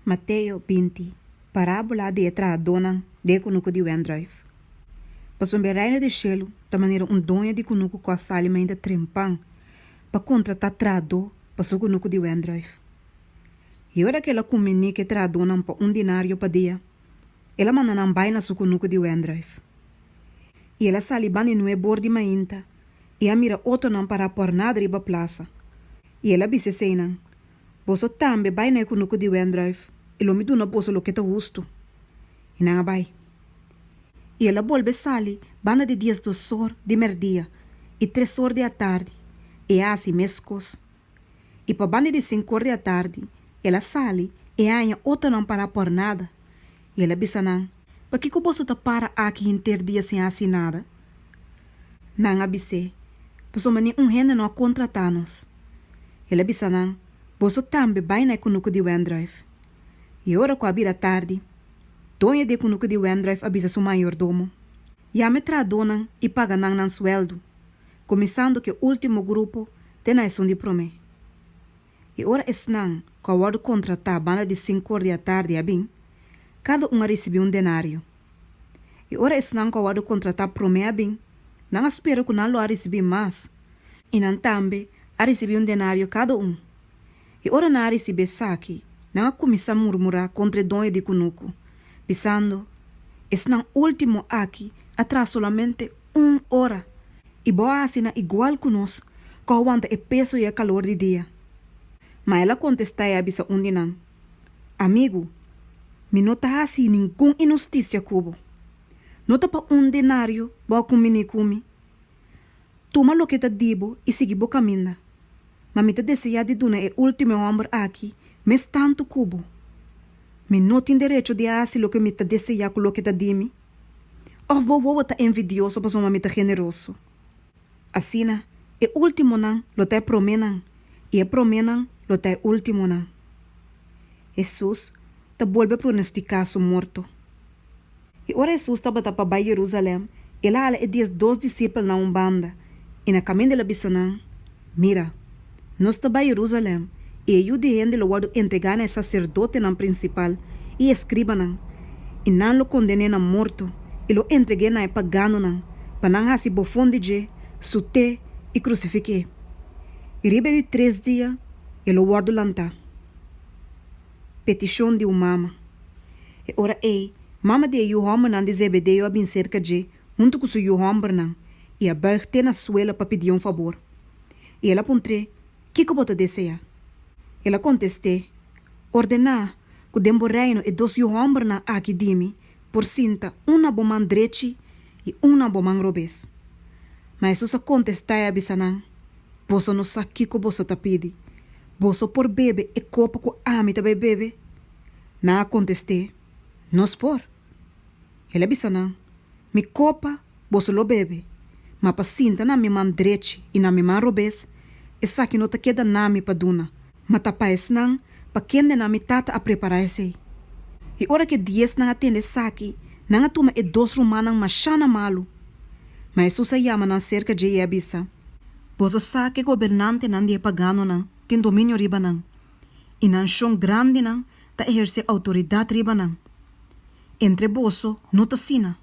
Mateo 20, parábola de etradonang de kunuku di wendrive. Passou bem reino de chelo, da maneira donha de kunuku com a salima ainda trempang, para contratar trado, passou kunuku di wendrive. E ora que ela comunica tradonang para dinário para dia, ela manda não vai na kunuku di wendrive. E ela salibani não é bordi mainta, e a mira outro não para por nada riba plaza. E ela bise seinang, boso tambe vai na kunuku di wendrive, e lo me duna boso lo que tá justo. E não vai. E ela volve sali, banda de dias do sor de merdia, e 3 horas da tarde, e assim mescos. E para banda de 5 horas da tarde, ela sali, e ainda outra não para por nada. E ela bisa não, para que o boso tá para aqui interdia sem assim nada? Não abisse, passou mani renda não a contratar-nos. Ela bisa não, boso tambe vai na kunuku di wendrive. E ora com a bira tarde, donha de kunuku di wendrive avisa seu mayordomo. E a metra donan e paga nan sueldo, começando que o último grupo tem a de promê. E ora esnan, com a hora contratar a banda de 5 horas da tarde a bem, cada recebeu denário. E ora esnan com a hora contratar promê a bem, não espera que não lo receber mais. E não também a receber denário cada E ora não receber saque, não começa a murmurar contra donha de kunuku, pensando, esnan último aqui, atrás solamente 1 hora. E boa assina igual que nós, que aguanta o peso e o calor do dia. Mas ela contesta e avisa não. Amigo, me não tá assim nenhum injustiça cubo. Não tá para denário, boa comi. Toma lo que tá dibo e siga o caminho. Mas me tá deseja de duna o último homem aqui, mas tanto cubo. Me não tem direito de fazer o que me tá deseja com o que tá dimi. Ou vou tá envidioso para uma me tá generoso. Assim, o último não, lo tá promenan, e promenan, lo tá último não. Jesus tá volve pronosticar su morto. E ora Jesus tá para para Jerusalém, e lá é 2 discípulos na banda, e na caminho de la bisanan, mira, nós tá para Jerusalém, e eu de gente lo guardo entregar a sacerdote na principal, e escriba nan, e não lo condene na morto, e lo entreguei na pagano nan, para não hasi bofon de je, sute e crucifique. E ribe de 3 dias, e lo guardo lanta. Petição de mama. E ora mama de Johan nan de Zebedeo abin cerca de, junto com seu Johan nan, e a buigte na suela para pedir favor. E ela pontre, que bota deseja? Ela conteste, ordenar que o dembo reino e 2 Johan nan aqui dimi, por cinta, uma boman drechi e uma boman robes. Mas Jesus contesta e abisanan, boso no sa que boso ta pidi, boso por bebe e copa ko ami ta bebe. Na conteste, nos por. Ele abisanan, mi copa boso lo bebe, ma pa cinta na mi man drechi e na mi man robes, e sa que no ta queda na mi paduna, ma ta pa esnan, pa kende na mi tata a preparar esse. E ora que 10 não atende saki, não atuma e 2 romanang machana malu. Mas Jesus chama na cerca de Yabisa. Pois o saque governante não de pagano não, tem domínio riba não. E não chão grande não, ta exerce autoridade riba não. Entre boso, não ta sina.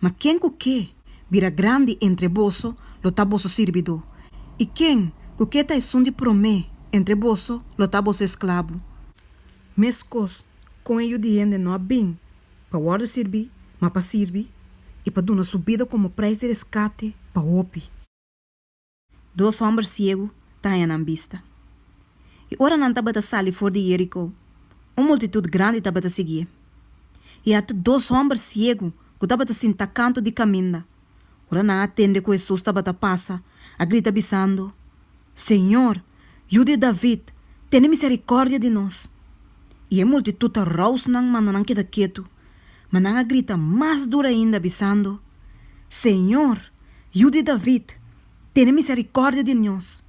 Mas quem que vira grande entre boso, lo ta boso servido. E quem que ta é de promê, entre boso, lo ta boso esclavo. Mescos, com ele de gente não bem, para guardar servir, mas para servir, e para dar uma subida como preço de resgate para o OPI. 2 homens cegos estavam na vista. E ora não estava a sair fora de Jerico, uma multidão grande estava a seguir. E até 2 homens cegos que estavam a sentar canto de caminho. Ora não atende que Jesus estava a passar, a gritar bisando, Senhor, filho de David, tenha misericórdia de nós. E a multidão está rausnang, mas não queda quieto. Mas não grita mais dura ainda, avisando: Senhor, filho de David, tenha misericórdia de nós.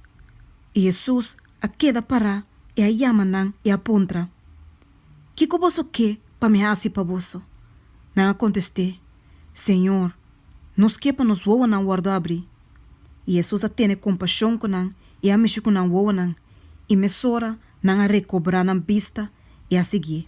E Jesus a queda para e a chama e aponta: Que vosso que para me fazer para vosso? Não contestei: Senhor, nos que para nos voa não guarda abrir. E Jesus a tem compaixão com nós e a mexer com nós voa nós. E mesora não a recobrar na vista E a seguir,